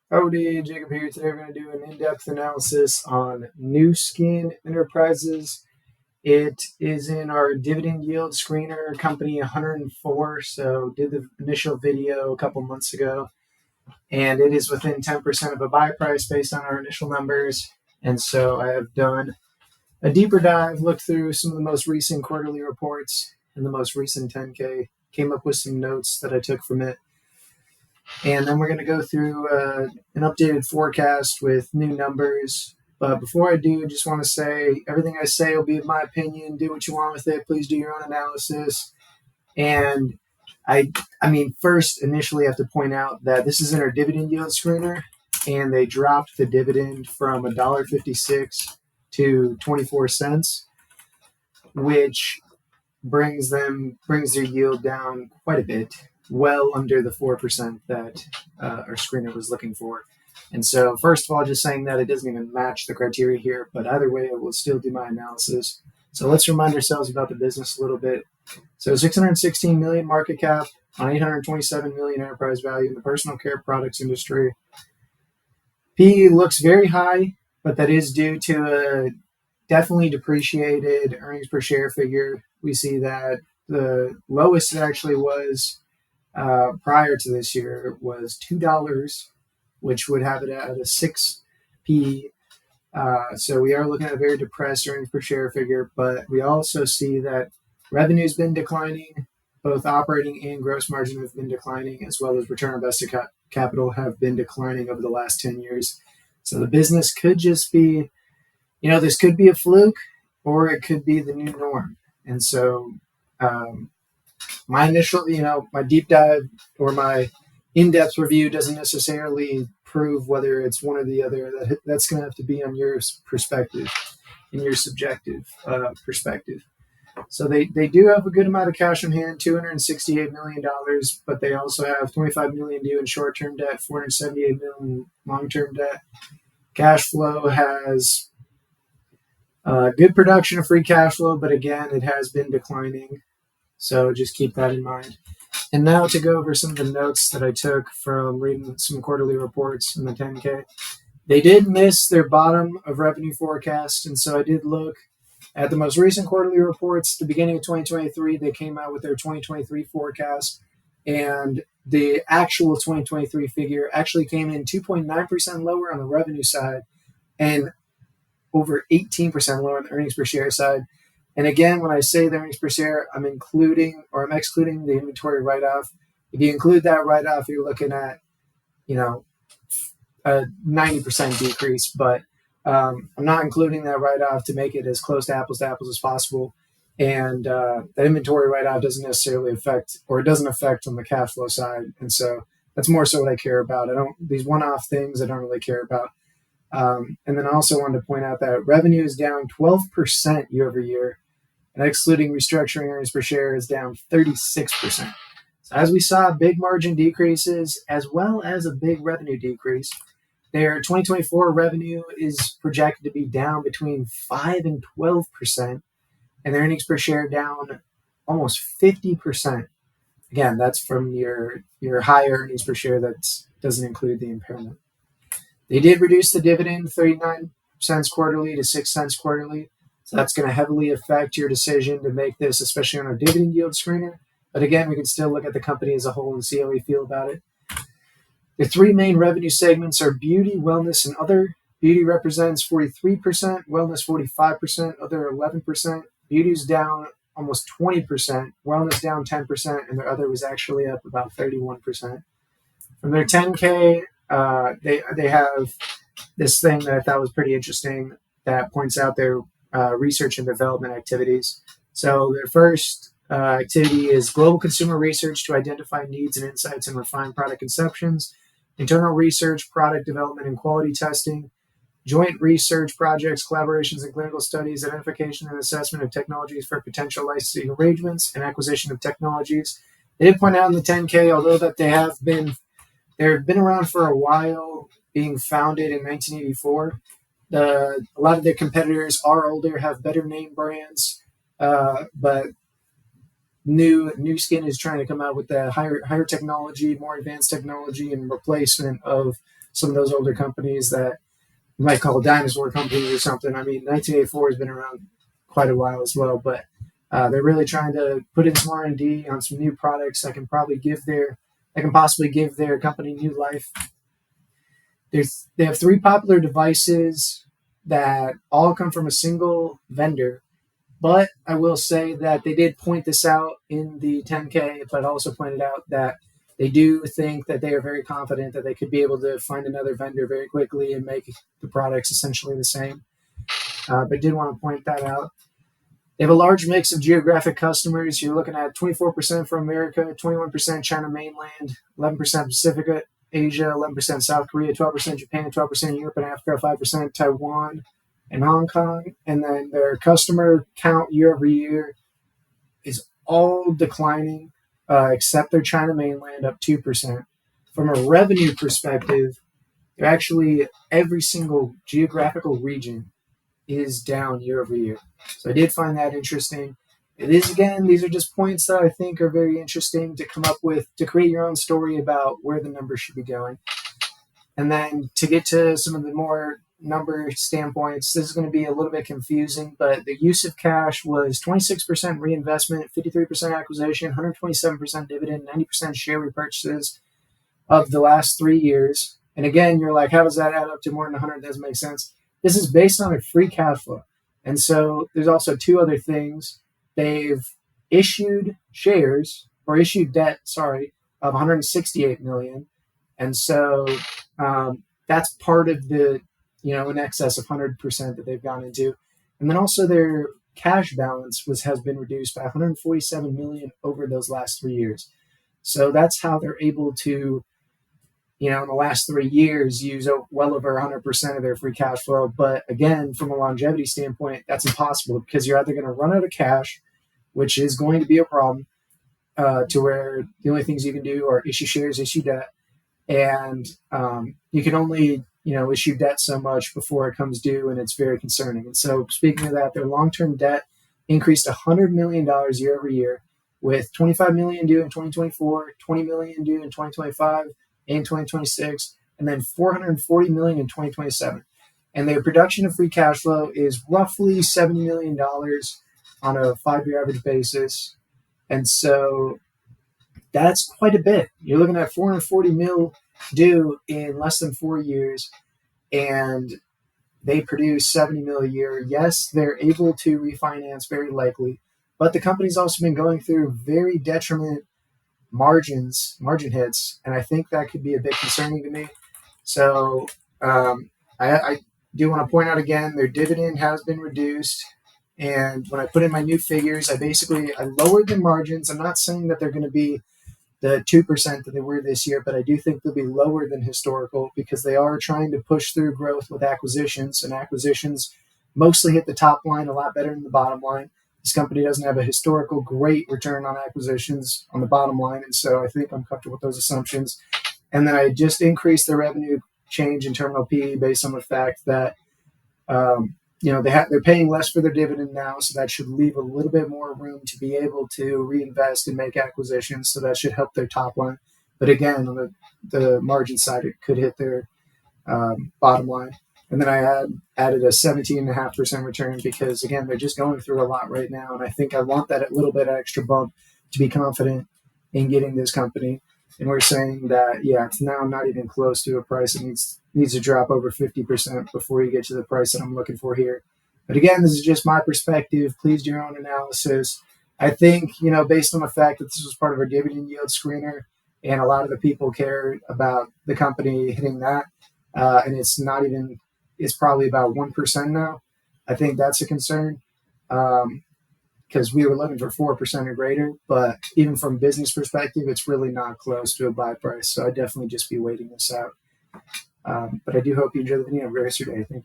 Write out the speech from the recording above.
Howdy, Jacob here. Today we're going to do an in-depth analysis on New Skin Enterprises. It is in our dividend yield screener, company 104. So did the initial video a couple months ago, and it is within 10% of a buy price based on our initial numbers. And so I have done a deeper dive, looked through some of the most recent quarterly reports and the most recent 10K, came up with some notes that I took from it. And then we're going to go through an updated forecast with new numbers. But before I do, just want to say everything I say will be my opinion. Do what you want with it. Please do your own analysis. And first, initially, I have to point out that this is in our dividend yield screener, and they dropped the dividend from $1.56 to 24 cents, which brings their yield down quite a bit, well under the 4% that our screener was looking for. And so, first of all, just saying that it doesn't even match the criteria here, but either way, I will still do my analysis. So let's remind ourselves about the business a little bit. So 616 million market cap on 827 million enterprise value in the personal care products industry. P looks very high, but that is due to a definitely depreciated earnings per share figure. We see that the lowest it actually was prior to this year was $2, which would have it at a 6 P. So we are looking at a very depressed earnings per share figure, but we also see that revenue's been declining. Both operating and gross margin have been declining, as well as return on invested capital have been declining over the last 10 years. So the business could just be, this could be a fluke, or it could be the new norm. And so my initial, my deep dive or my in-depth review doesn't necessarily prove whether it's one or the other. That's going to have to be on your perspective, in your subjective perspective. So they do have a good amount of cash on hand, $268 million, but they also have $25 million due in short-term debt, $478 million long-term debt. Cash flow has good production of free cash flow, but again, it has been declining. So just keep that in mind. And now to go over some of the notes that I took from reading some quarterly reports in the 10K. They did miss their bottom of revenue forecast, and so I did look at the most recent quarterly reports. At the beginning of 2023, they came out with their 2023 forecast, and the actual 2023 figure actually came in 2.9% lower on the revenue side and over 18% lower on the earnings per share side. And again, when I say the earnings per share, I'm excluding the inventory write-off. If you include that write-off, you're looking at, a 90% decrease. But I'm not including that write-off to make it as close to apples as possible. And that inventory write-off doesn't necessarily affect on the cash flow side. And so that's more so what I care about. These one-off things I don't really care about. And then I also wanted to point out that revenue is down 12% year over year, and excluding restructuring, earnings per share is down 36%. So as we saw, big margin decreases as well as a big revenue decrease. Their 2024 revenue is projected to be down between 5 and 12%, and their earnings per share down almost 50%. Again, that's from your higher earnings per share that doesn't include the impairment. They did reduce the dividend 39 cents quarterly to 6 cents quarterly. So that's going to heavily affect your decision to make this, especially on our dividend yield screener. But again, we can still look at the company as a whole and see how we feel about it. The three main revenue segments are beauty, wellness, and other. Beauty represents 43%, wellness 45%, other 11%. Beauty's down almost 20%, wellness down 10%, and their other was actually up about 31%. From their 10K, they have this thing that I thought was pretty interesting that points out their research and development activities. So their first activity is global consumer research to identify needs and insights and refine product conceptions, internal research, product development and quality testing, joint research projects, collaborations and clinical studies, identification and assessment of technologies for potential licensing arrangements, and acquisition of technologies. They did point out in the 10K, although that they've been around for a while, being founded in 1984. A lot of their competitors are older, have better name brands, but New Skin is trying to come out with the higher technology, more advanced technology, and replacement of some of those older companies that you might call dinosaur companies or something. I mean, 1984 has been around quite a while as well, but they're really trying to put in some R&D on some new products that can possibly give their company new life. They have three popular devices that all come from a single vendor. But I will say that they did point this out in the 10K, but also pointed out that they do think that they are very confident that they could be able to find another vendor very quickly and make the products essentially the same. But did want to point that out. They have a large mix of geographic customers. You're looking at 24% from America, 21% China mainland, 11% Pacific Asia, 11% South Korea, 12% Japan, 12% Europe and Africa, 5% Taiwan and Hong Kong. And then their customer count year over year is all declining, except their China mainland up 2%. From a revenue perspective, they're actually every single geographical region is down year over year. So I did find that interesting. It is, again, these are just points that I think are very interesting to come up with, to create your own story about where the numbers should be going. And then to get to some of the more number standpoints, this is going to be a little bit confusing, but the use of cash was 26% reinvestment, 53% acquisition, 127% dividend, 90% share repurchases of the last 3 years. And again, you're like, how does that add up to more than 100? It doesn't make sense. This is based on their free cash flow. And so there's also two other things. They've issued debt, of 168 million. And so that's part of the, in excess of 100% that they've gone into. And then also their cash balance has been reduced by 147 million over those last 3 years. So that's how they're able to, in the last 3 years, use well over 100% of their free cash flow. But again, from a longevity standpoint, that's impossible because you're either going to run out of cash, which is going to be a problem, to where the only things you can do are issue shares, issue debt. And you can only, issue debt so much before it comes due, and it's very concerning. And so speaking of that, their long-term debt increased $100 million year over year, with $25 million due in 2024, $20 million due in 2025, in 2026, and then $440 million in 2027. And their production of free cash flow is roughly $70 million on a 5-year average basis. And so that's quite a bit. You're looking at 440 mil due in less than 4 years, and they produce 70 mil a year. Yes, they're able to refinance very likely, but the company's also been going through very detriment margin hits, and I think that could be a bit concerning to me. So I do want to point out again, their dividend has been reduced, and when I put in my new figures, I lowered the margins. I'm not saying that they're going to be the 2% that they were this year, but I do think they'll be lower than historical because they are trying to push through growth with acquisitions, and acquisitions mostly hit the top line a lot better than the bottom line. This company doesn't have a historical great return on acquisitions on the bottom line, and so I think I'm comfortable with those assumptions. And then I just increased the revenue change in terminal PE based on the fact that they're paying less for their dividend now, so that should leave a little bit more room to be able to reinvest and make acquisitions. So that should help their top line. But again, on the margin side, it could hit their bottom line. And then I added a 17.5% return because, again, they're just going through a lot right now. And I think I want that little bit of extra bump to be confident in getting this company. And we're saying that, it's now not even close to a price. It needs to drop over 50% before you get to the price that I'm looking for here. But again, this is just my perspective. Please do your own analysis. I think, based on the fact that this was part of our dividend yield screener, and a lot of the people care about the company hitting that, and it's probably about 1% now. I think that's a concern. Because we were looking for 4% or greater, but even from a business perspective, it's really not close to a buy price. So I'd definitely just be waiting this out. But I do hope you enjoy the video. Have a great rest of your day. Thank you.